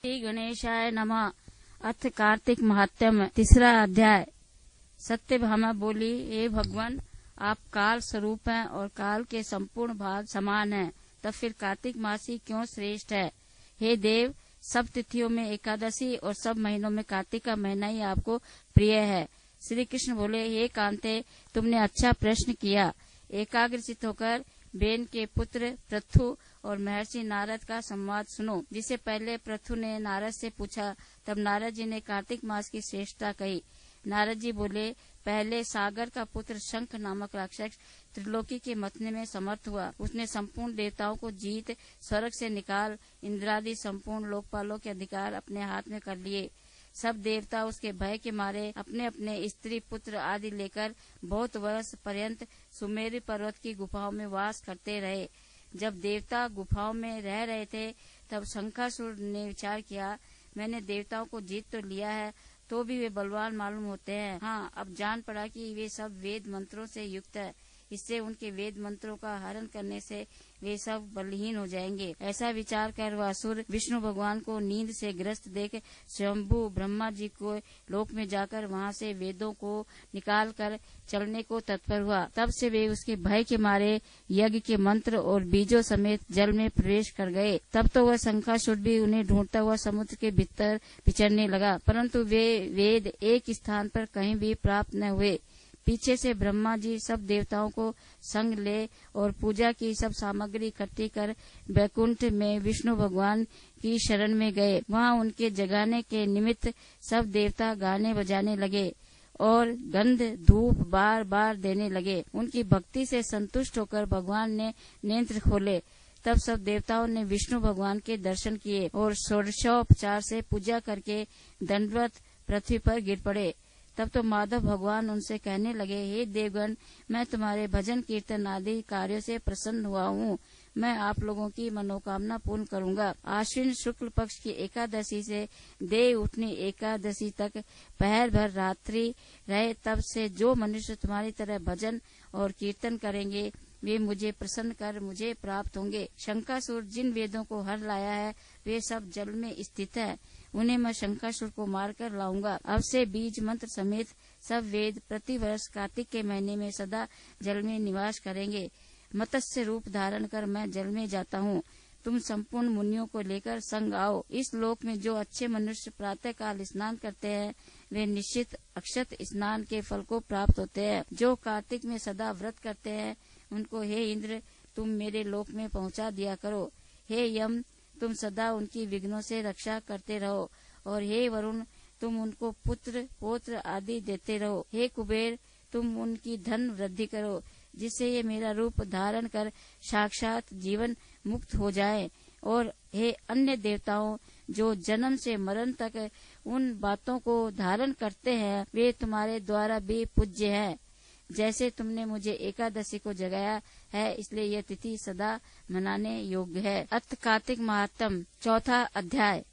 श्री गणेशाय नमः। अथ कार्तिक महात्म्य, तीसरा अध्याय। सत्यभामा बोली, हे भगवान, आप काल स्वरूप हैं और काल के संपूर्ण भाग समान हैं, तब फिर कार्तिक मास ही क्यों श्रेष्ठ है? हे देव, सब तिथियों में एकादशी और सब महीनों में कार्तिक का महीना ही आपको प्रिय है। श्री कृष्ण बोले, हे कांते, तुमने अच्छा प्रश्न किया। एकाग्रचित होकर बेन के पुत्र पृथु और महर्षि नारद का संवाद सुनो। जिसे पहले पृथु ने नारद से पूछा, तब नारद जी ने कार्तिक मास की श्रेष्ठता कही। नारद जी बोले, पहले सागर का पुत्र शंख नामक राक्षस त्रिलोकी के मथने में समर्थ हुआ। उसने संपूर्ण देवताओं को जीत स्वर्ग से निकाल इंद्रादि संपूर्ण लोकपालों के अधिकार अपने हाथ में कर लिए। सब देवता उसके भय के मारे अपने अपने स्त्री पुत्र आदि लेकर बहुत वर्ष पर्यंत सुमेरु पर्वत की गुफाओं में वास करते रहे। जब देवता गुफाओं में रह रहे थे, तब शंखासुर ने विचार किया, मैंने देवताओं को जीत तो लिया है, तो भी वे बलवान मालूम होते हैं। हाँ, अब जान पड़ा कि वे सब वेद मंत्रों से युक्त है। इससे उनके वेद मंत्रों का हरण करने से वे सब बलहीन हो जाएंगे। ऐसा विचार कर वह असुर विष्णु भगवान को नींद से ग्रस्त देख स्वयंभू ब्रह्मा जी को लोक में जाकर वहां से वेदों को निकाल कर चलने को तत्पर हुआ। तब से वे उसके भय के मारे यज्ञ के मंत्र और बीजों समेत जल में प्रवेश कर गए। तब तो वह शंखासुर भी उन्हें ढूंढता हुआ समुद्र के भीतर विचरने लगा, परंतु वे वेद एक स्थान पर कहीं भी प्राप्त न हुए। पीछे से ब्रह्मा जी सब देवताओं को संग ले और पूजा की सब सामग्री इकट्ठी कर वैकुंठ में विष्णु भगवान की शरण में गए। वहां उनके जगाने के निमित्त सब देवता गाने बजाने लगे और गंध धूप बार बार देने लगे। उनकी भक्ति से संतुष्ट होकर भगवान ने नेत्र खोले। तब सब देवताओं ने विष्णु भगवान के दर्शन किए और षोडशोपचार से पूजा करके दंडवत पृथ्वी पर गिर पड़े। तब तो माधव भगवान उनसे कहने लगे, हे देवगण, मैं तुम्हारे भजन कीर्तन आदि कार्यों से प्रसन्न हुआ हूँ। मैं आप लोगों की मनोकामना पूर्ण करूँगा। आश्विन शुक्ल पक्ष की एकादशी से देव उठनी एकादशी तक पहर भर रात्रि रहे। तब से जो मनुष्य तुम्हारी तरह भजन और कीर्तन करेंगे, वे मुझे प्रसन्न कर मुझे प्राप्त होंगे। शंखासुर जिन वेदों को हर लाया है, वे सब जल में स्थित है। उन्हें मैं शंखासुर को मारकर लाऊंगा। अब से बीज मंत्र समेत सब वेद प्रति वर्ष कार्तिक के महीने में सदा जल में निवास करेंगे। मत्स्य रूप धारण कर मैं जल में जाता हूँ। तुम संपूर्ण मुनियों को लेकर संग आओ। इस लोक में जो अच्छे मनुष्य प्रातः काल स्नान करते हैं, वे निश्चित अक्षत स्नान के फल को प्राप्त होते हैं। जो कार्तिक में सदा व्रत करते हैं, उनको हे इंद्र, तुम मेरे लोक में पहुँचा दिया करो। हे यम, तुम सदा उनकी विघ्नों से रक्षा करते रहो। और हे वरुण, तुम उनको पुत्र पौत्र आदि देते रहो। हे कुबेर, तुम उनकी धन वृद्धि करो, जिससे ये मेरा रूप धारण कर साक्षात जीवन मुक्त हो जाए। और हे अन्य देवताओं, जो जन्म से मरण तक उन बातों को धारण करते हैं, वे तुम्हारे द्वारा भी पूज्य हैं। जैसे तुमने मुझे एकादशी को जगाया है, इसलिए यह तिथि सदा मनाने योग्य है। अथ कार्तिक महात्म्य, चौथा अध्याय।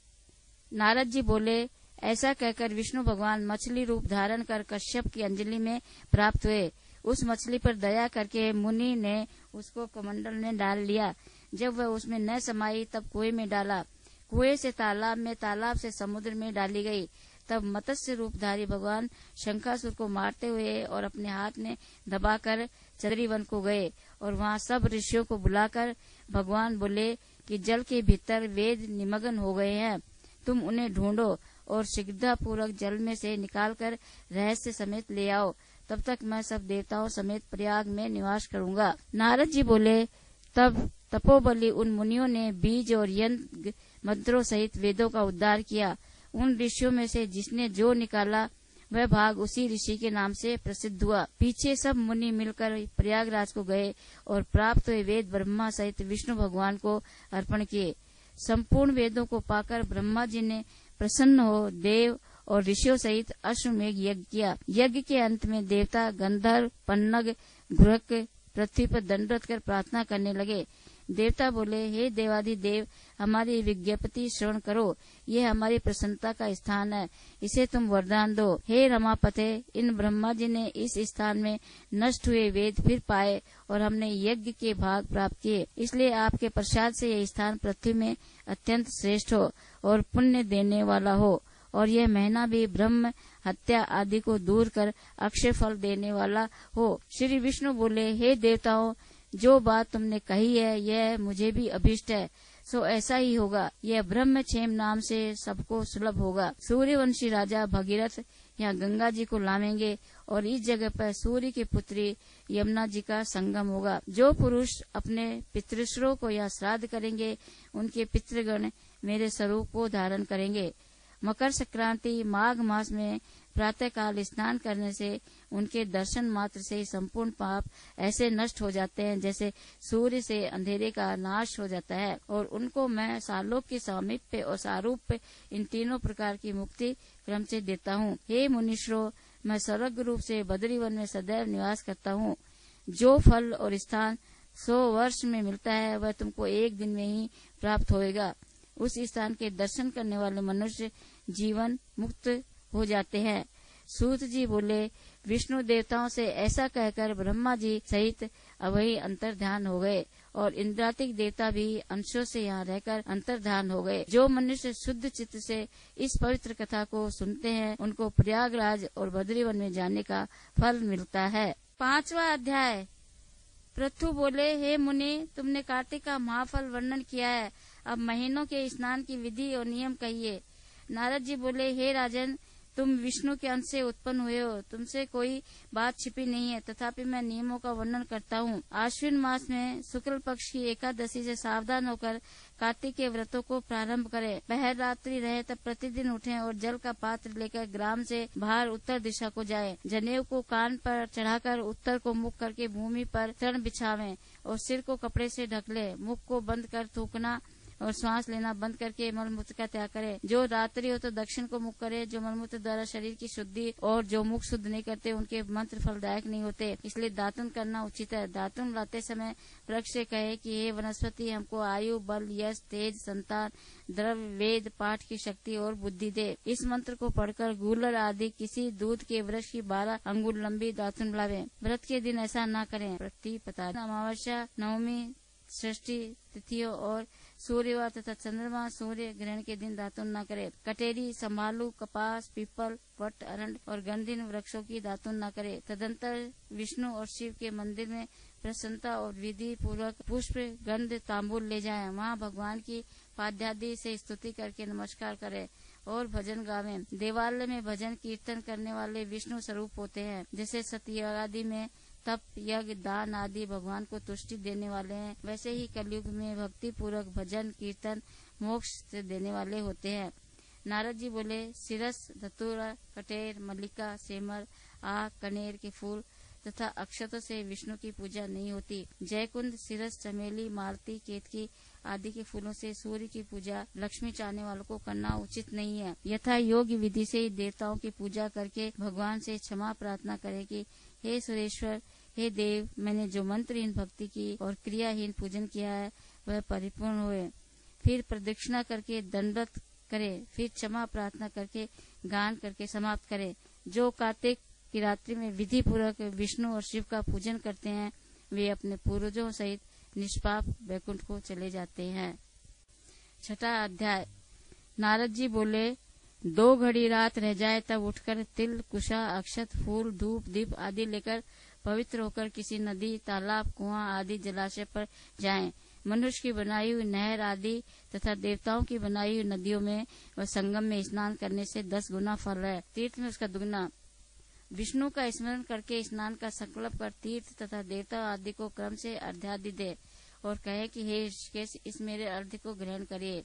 नारद जी बोले, ऐसा कहकर विष्णु भगवान मछली रूप धारण कर कश्यप की अंजलि में प्राप्त हुए। उस मछली पर दया करके मुनि ने उसको कमंडल में डाल लिया। जब वह उसमें न समाई, तब कुएं में डाला। कुएं से तालाब में, तालाब से समुद्र में डाली गई। तब मत्स्य रूपधारी भगवान शंखासुर को मारते हुए और अपने हाथ में दबाकर चंद्री वन को गए और वहाँ सब ऋषियों को बुलाकर भगवान बोले कि जल के भीतर वेद निमग्न हो गए हैं, तुम उन्हें ढूंढो और शीघ्रतापूर्वक जल में से निकालकर रहस्य समेत ले आओ। तब तक मैं सब देवताओं समेत प्रयाग में निवास करूँगा। नारद जी बोले, तब तपोबली उन मुनियों ने बीज और यंत्र मंत्रों सहित वेदों का उद्धार किया। उन ऋषियों में से जिसने जो निकाला, वह भाग उसी ऋषि के नाम से प्रसिद्ध हुआ। पीछे सब मुनि मिलकर प्रयागराज को गए और प्राप्त हुए वेद ब्रह्मा सहित विष्णु भगवान को अर्पण किए। संपूर्ण वेदों को पाकर ब्रह्मा जी ने प्रसन्न हो देव और ऋषियों सहित अश्वमेघ यज्ञ किया। यज्ञ के अंत में देवता गंधर्व पन्नग घुरक पृथ्वी पर दंडवत कर प्रार्थना करने लगे। देवता बोले, हे देवाधिदेव, हमारी विज्ञप्ति श्रवण करो। ये हमारी प्रसन्नता का स्थान है, इसे तुम वरदान दो। हे रमापते, इन ब्रह्मा जी ने इस स्थान में नष्ट हुए वेद फिर पाए और हमने यज्ञ के भाग प्राप्त किए, इसलिए आपके प्रसाद से यह स्थान पृथ्वी में अत्यंत श्रेष्ठ हो और पुण्य देने वाला हो, और यह महीना भी ब्रह्म हत्या आदि को दूर कर अक्षय फल देने वाला हो। श्री विष्णु बोले, हे देवताओं, जो बात तुमने कही है यह मुझे भी अभीष्ट है, सो ऐसा ही होगा। यह ब्रह्मक्षेम नाम से सबको सुलभ होगा। सूर्यवंशी राजा भगीरथ यहाँ गंगा जी को लावेंगे और इस जगह पर सूर्य की पुत्री यमुना जी का संगम होगा। जो पुरुष अपने पितृश्रों को यहाँ श्राद्ध करेंगे, उनके पितृगण मेरे स्वरूप को धारण करेंगे। मकर संक्रांति माघ मास में प्रातः काल स्नान करने से उनके दर्शन मात्र से संपूर्ण पाप ऐसे नष्ट हो जाते हैं जैसे सूर्य से अंधेरे का नाश हो जाता है, और उनको मैं सालोक के सामीप्य और सारूप्य इन तीनों प्रकार की मुक्ति क्रम से देता हूँ। हे मुनीश्वरों, मैं स्वर्ग रूप से बद्रीवन में सदैव निवास करता हूँ। जो फल और स्थान 100 वर्ष में मिलता है वह तुमको एक दिन में ही प्राप्त होएगा। उस स्थान के दर्शन करने वाले मनुष्य जीवन मुक्त हो जाते हैं। सूत जी बोले, विष्णु देवताओं से ऐसा कहकर ब्रह्मा जी सहित अवही अंतर्ध्यान हो गए और इंद्रातिक देवता भी अंशों से यहाँ रहकर अंतर्ध्यान हो गए। जो मनुष्य शुद्ध चित्त से इस पवित्र कथा को सुनते हैं, उनको प्रयागराज और बद्रीवन में जाने का फल मिलता है। 5वां अध्याय। पृथु बोले, हे मुनि, तुमने कार्तिक का महाफल वर्णन किया है, अब महीनों के स्नान की विधि और नियम कहिए। नारद जी बोले, हे राजन, तुम विष्णु के अंश से उत्पन्न हुए हो, तुमसे कोई बात छिपी नहीं है, तथापि मैं नियमों का वर्णन करता हूँ। आश्विन मास में शुक्ल पक्ष की एकादशी से सावधान होकर कार्तिक के व्रतों को प्रारंभ करें। पहर रात्रि रहे तब प्रतिदिन उठें और जल का पात्र लेकर ग्राम से बाहर उत्तर दिशा को जाएं। जनेऊ को कान पर चढ़ाकर उत्तर को मुख करके भूमि पर तृण बिछावें और सिर को कपड़े से ढक लें। मुख को बंद कर थूकना और श्वास लेना बंद करके मलमूत्र का त्याग करे। जो रात्रि हो तो दक्षिण को मुख करे। जो मलमूत्र द्वारा शरीर की शुद्धि और जो मुख शुद्ध नहीं करते उनके मंत्र फलदायक नहीं होते, इसलिए दातुन करना उचित है। दातुन लाते समय वृक्ष से कहे कि हे वनस्पति, हमको आयु, बल, यश, तेज, संतान, द्रव्य, वेद पाठ की शक्ति और बुद्धि दे। इस मंत्र को पढ़कर गूलर आदि किसी दूध के वृक्ष की 12 अंगुल लंबी दातुन लावे। व्रत के दिन ऐसा न करें। प्रतिपदा, अमावस्या, नवमी, षष्ठी तिथियों और सूर्यवार तथा चंद्रमा सूर्य ग्रहण के दिन दातुन न करे। कटेरी, संभालू, कपास, पीपल, वट, अरंड और गंधीन वृक्षों की दातुन न करे। तदंतर विष्णु और शिव के मंदिर में प्रसन्नता और विधि पूर्वक पुष्प, गंध, तांबूल ले जाएं। वहाँ भगवान की पाद्यादि से स्तुति करके नमस्कार करें और भजन गावें। देवालय में भजन कीर्तन करने वाले विष्णु स्वरूप होते हैं। जैसे सतयुग आदि में तप, यज्ञ, दान आदि भगवान को तुष्टि देने वाले हैं, वैसे ही कलयुग में भक्ति पूर्वक भजन कीर्तन मोक्ष से देने वाले होते हैं। नारद जी बोले, सिरस, धतूरा, कटेर, मल्लिका, सेमर, आक, कनेर के फूल तथा अक्षतों से विष्णु की पूजा नहीं होती। जयकुंद, सिरस, चमेली, मालती, केतकी आदि के फूलों से सूर्य की पूजा लक्ष्मी चाहने वालों को करना उचित नहीं है। यथा योग्य विधि से देवताओं की पूजा करके भगवान से क्षमा प्रार्थना करें कि हे सुरेश्वर, हे देव, मैंने जो मंत्रहीन भक्ति की और क्रियाहीन पूजन किया है वह परिपूर्ण हुए। फिर प्रदक्षिणा करके दंडवत करे, फिर क्षमा प्रार्थना करके गान करके समाप्त करे। जो कार्तिक की रात्रि में विधि पूर्वक विष्णु और शिव का पूजन करते हैं, वे अपने पूर्वजों सहित निष्पाप वैकुंठ को चले जाते हैं। 6वां अध्याय। नारद जी बोले, 2 घड़ी रात रह जाए तब उठकर तिल, कुशा, अक्षत, फूल, धूप, दीप आदि लेकर पवित्र होकर किसी नदी, तालाब, कुआं आदि जलाशय पर जाएं। मनुष्य की बनाई हुई नहर आदि तथा देवताओं की बनाई हुई नदियों में व संगम में स्नान करने से 10 गुना फल है, तीर्थ में उसका दुगना। विष्णु का स्मरण करके स्नान का संकल्प कर तीर्थ तथा देवता आदि को क्रम से अर्घ्यादि दे और कहे कि हे ऋषिकेश, इस मेरे अर्घ्य को ग्रहण करिए,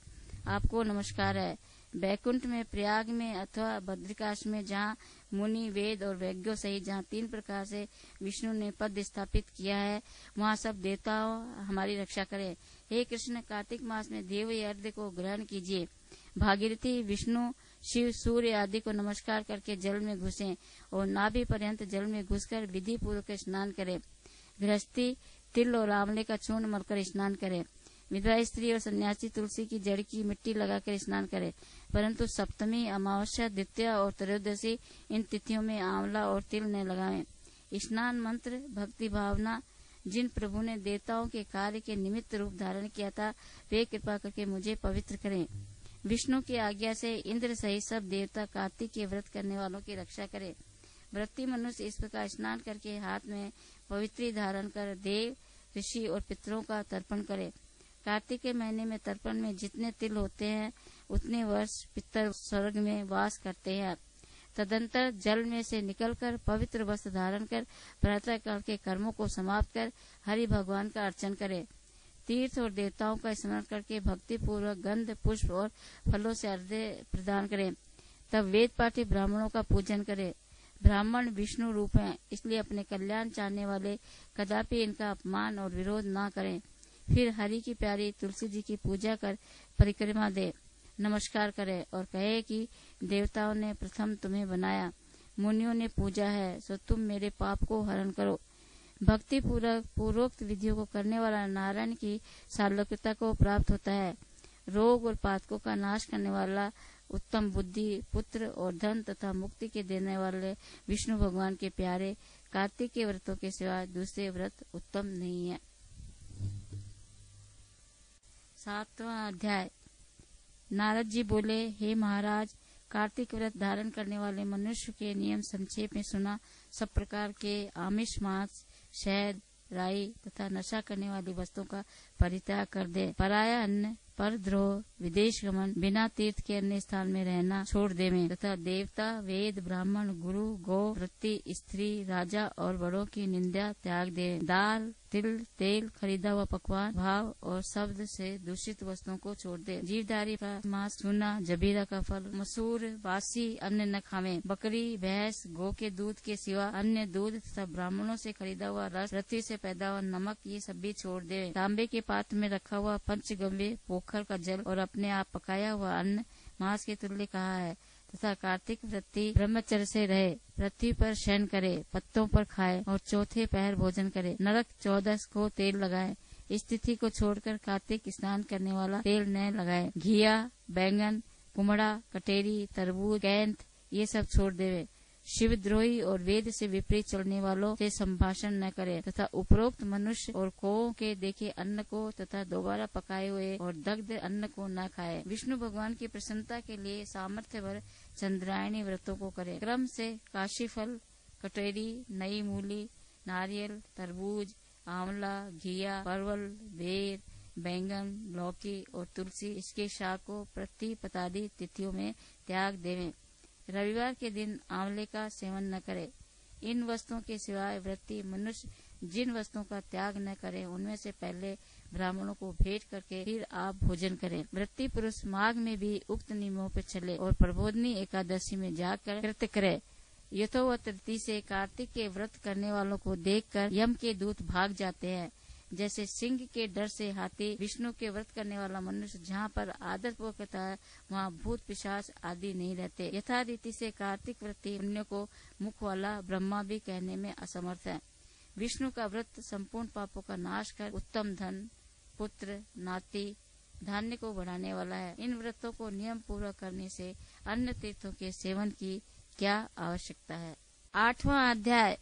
आपको नमस्कार है। बैकुंठ में, प्रयाग में अथवा बद्रिकाश में, जहाँ मुनि, वेद और वैज्ञों सहित जहाँ 3 प्रकार से विष्णु ने पद स्थापित किया है, वहाँ सब देवताओं हमारी रक्षा करें। हे कृष्ण, कार्तिक मास में देव अर्घ्य को ग्रहण कीजिए। भागीरथी, विष्णु, शिव, सूर्य आदि को नमस्कार करके जल में घुसें और नाभि पर्यंत जल में घुसकर विधि पूर्वक स्नान करें। गृहस्थी तिल और आंवले का चूर्ण मलकर स्नान करे। विधवा स्त्री और सन्यासी तुलसी की जड़ की मिट्टी लगाकर स्नान करे, परंतु सप्तमी, अमावस्या, द्वितीया और त्रयोदशी इन तिथियों में आंवला और तिल न लगावें। स्नान मंत्र भक्ति भावना। जिन प्रभु ने देवताओं के कार्य के निमित्त रूप धारण किया था, वे कृपा करके मुझे पवित्र करें। विष्णु की आज्ञा से इंद्र सहित सब देवता कार्तिक के व्रत करने वालों की रक्षा करें। व्रती मनुष्य इस प्रकार स्नान करके हाथ में पवित्री धारण कर देव, ऋषि और पितरों का तर्पण करे। कार्तिक के महीने में तर्पण में जितने तिल होते हैं, उतने वर्ष पितर स्वर्ग में वास करते हैं। तदंतर जल में से निकलकर पवित्र वस्त्र धारण कर प्रातः काल के कर्मों को समाप्त कर हरि भगवान का अर्चन करे। तीर्थ और देवताओं का स्मरण करके भक्ति पूर्वक गंध, पुष्प और फलों से अर्घ्य प्रदान करें। तब वेद पाठी ब्राह्मणों का पूजन करे। ब्राह्मण विष्णु रूप हैं, इसलिए अपने कल्याण चाहने वाले कदापि इनका अपमान और विरोध न करें। फिर हरि की प्यारी तुलसी जी की पूजा कर परिक्रमा दे, नमस्कार करे और कहे कि देवताओं ने प्रथम तुम्हें बनाया, मुनियों ने पूजा है, सो तुम मेरे पाप को हरण करो। भक्ति पूर्वोक्त विधियों को करने वाला नारायण की सालोक्यता को प्राप्त होता है। रोग और पातकों का नाश करने वाला, उत्तम बुद्धि, पुत्र और धन तथा मुक्ति के देने वाले विष्णु भगवान के प्यारे कार्तिक के व्रतों के सिवा दूसरे व्रत उत्तम नहीं है। 7वां अध्याय। नारद जी बोले, हे महाराज, कार्तिक व्रत धारण करने वाले मनुष्य के नियम संक्षेप में सुना। सब प्रकार के आमिष, मांस, शहद, राई तथा नशा करने वाली वस्तुओं का परित्याग कर दे। पराया अन्न, परद्रोह, विदेश गमन, बिना तीर्थ के अन्य स्थान में रहना छोड़ देवें तथा देवता, वेद, ब्राह्मण, गुरु, गौ, वृत्ति, स्त्री, राजा और बड़ों की निंदा त्याग देवें। दाल, तिल, तेल, खरीदा हुआ पकवान, भाव और शब्द से दूषित वस्तुओं को छोड़ दे। जीवधारी का मांस, चूना, जबीरा का फल, मसूर, बासी अन्न न खावें। बकरी, भैंस, गौ के दूध के सिवा अन्य दूध तथा ब्राह्मणों से खरीदा हुआ रस, पृथ्वी से पैदा हुआ नमक, ये सब भी छोड़ दे। तांबे के पात्र में रखा हुआ पंचगव्य, पोखर का जल और अपने आप पकाया हुआ अन्न मांस के तुल्य कहा है। तथा कार्तिक व्रती ब्रह्मचर्य से रहे, पृथ्वी पर शयन करे, पत्तों पर खाए और चौथे पहर भोजन करे। नरक 14 को तेल लगाए। इस तिथि को छोड़कर कार्तिक स्नान करने वाला तेल न लगाए। घिया, बैंगन, कुमड़ा, कटेरी, तरबूज, कैंथ ये सब छोड़ देवे। शिवद्रोही और वेद से विपरीत चलने वालों से संभाषण न करे तथा उपरोक्त मनुष्य और कौओं के देखे अन्न को तथा दोबारा पकाए हुए और दग्ध अन्न को न खाए। विष्णु भगवान की प्रसन्नता के लिए सामर्थ्य भर चंद्रायणी व्रतों को करे। क्रम से काशी फल, कटेरी, नई मूली, नारियल, तरबूज, आंवला, घिया, परवल, बेर, बैंगन, लौकी और तुलसी इसके शाक को प्रतिपदादि तिथियों में त्याग देवें। रविवार के दिन आंवले का सेवन न करे। इन वस्तुओं के सिवाय व्रती मनुष्य जिन वस्तुओं का त्याग न करे, उनमें से पहले ब्राह्मणों को भेंट करके फिर आप भोजन करें। व्रती पुरुष माघ में भी उक्त नियमों पर चले और प्रबोधनी एकादशी में जाकर कृत्य करे। यथोवत रीति से कार्तिक के व्रत करने वालों को देखकर यम के दूत भाग जाते हैं। जैसे सिंह के डर से हाथी, विष्णु के व्रत करने वाला मनुष्य जहाँ पर आदर पूर्वक करता है, वहाँ भूत पिशाच आदि नहीं रहते। यथा रीति से कार्तिक व्रती पुण्य को मुख वाला ब्रह्मा भी कहने में असमर्थ है। विष्णु का व्रत संपूर्ण पापों का नाश कर उत्तम धन, पुत्र, नाती, धान्य को बढ़ाने वाला है। इन व्रतों को नियम पूर्वक करने से अन्य तीर्थों के सेवन की क्या आवश्यकता है। 8वां अध्याय।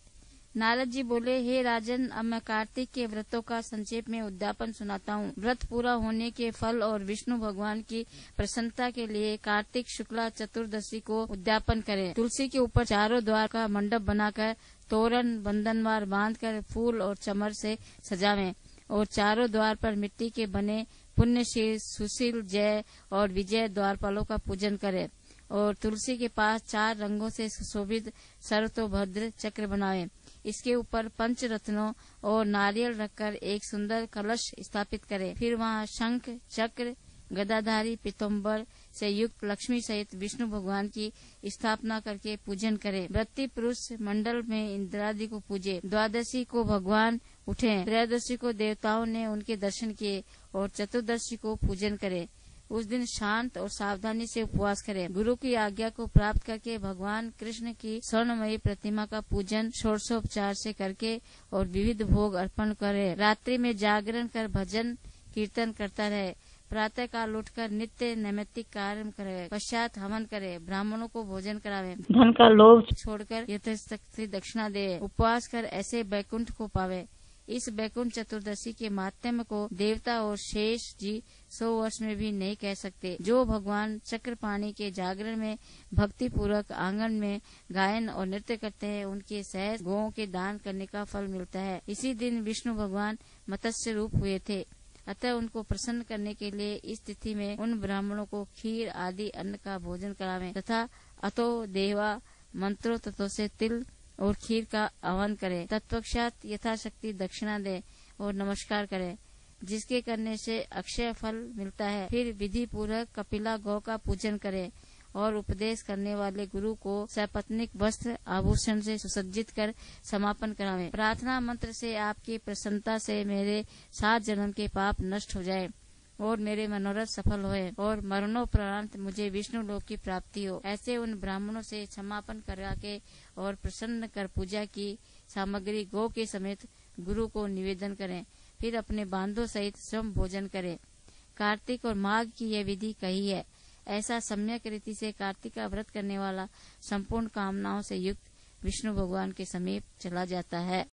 नारद जी बोले, हे राजन, अब मैं कार्तिक के व्रतों का संक्षेप में उद्यापन सुनाता हूँ। व्रत पूरा होने के फल और विष्णु भगवान की प्रसन्नता के लिए कार्तिक शुक्ला चतुर्दशी को उद्यापन करें। तुलसी के ऊपर चारों द्वार का मंडप बनाकर तोरण बंधनवार बांधकर फूल और चमर से सजावें और चारों द्वार पर मिट्टी के बने पुण्यशील, सुशील, जय और विजय द्वारपालों का पूजन करें और तुलसी के पास 4 रंगों से सुशोभित सर्वतोभद्र चक्र बनावें। इसके ऊपर पंच रत्नों और नारियल रखकर एक सुंदर कलश स्थापित करें। फिर वहाँ शंख, चक्र, गदाधारी पीताम्बर से युक्त लक्ष्मी सहित विष्णु भगवान की स्थापना करके पूजन करें। व्रती पुरुष मंडल में इंद्रादि को पूजे। द्वादशी को भगवान उठे, त्रयोदशी को देवताओं ने उनके दर्शन किए और चतुर्दशी को पूजन करे। उस दिन शांत और सावधानी से उपवास करें। गुरु की आज्ञा को प्राप्त करके भगवान कृष्ण की स्वर्णमयी प्रतिमा का पूजन षोडशोपचार से करके और विविध भोग अर्पण करे। रात्रि में जागरण कर भजन कीर्तन करता रहे। प्रातः काल उठकर नित्य नैमित्तिक कार्य करे। पश्चात हवन करे। ब्राह्मणों को भोजन करावे। धन का लोभ छोड़कर यथाशक्ति दक्षिणा दे। उपवास कर ऐसे वैकुंठ को पावे। इस वैकुंठ चतुर्दशी के माहात्म्य को देवता और शेष जी 100 वर्ष में भी नहीं कह सकते। जो भगवान चक्रपाणी के जागरण में भक्ति पूर्वक आंगन में गायन और नृत्य करते हैं, उनके सहज गौओं के दान करने का फल मिलता है। इसी दिन विष्णु भगवान मत्स्य रूप हुए थे, अतः उनको प्रसन्न करने के लिए इस तिथि में उन ब्राह्मणों को खीर आदि अन्न का भोजन करावें तथा अतो देवा मंत्रों तत्व से तिल और खीर का आह्वान करें। तत्पश्चात यथाशक्ति दक्षिणा दे और नमस्कार करें, जिसके करने से अक्षय फल मिलता है। फिर विधि पूर्वक कपिला गौ का पूजन करें और उपदेश करने वाले गुरु को सपत्नीक वस्त्र आभूषण से सुसज्जित कर समापन करावें। प्रार्थना मंत्र से आपकी प्रसन्नता से मेरे 7 जन्म के पाप नष्ट हो जाए और मेरे मनोरथ सफल होए और मरणोपरांत मुझे विष्णु लोक की प्राप्ति हो। ऐसे उन ब्राह्मणों से समापन करा के और प्रसन्न कर पूजा की सामग्री गौ के समेत गुरु को निवेदन करें। फिर अपने बांधों सहित स्वयं भोजन करें। कार्तिक और माघ की यह विधि कही है। ऐसा सम्यक रीति से कार्तिक का व्रत करने वाला संपूर्ण कामनाओं से युक्त विष्णु भगवान के समीप चला जाता है।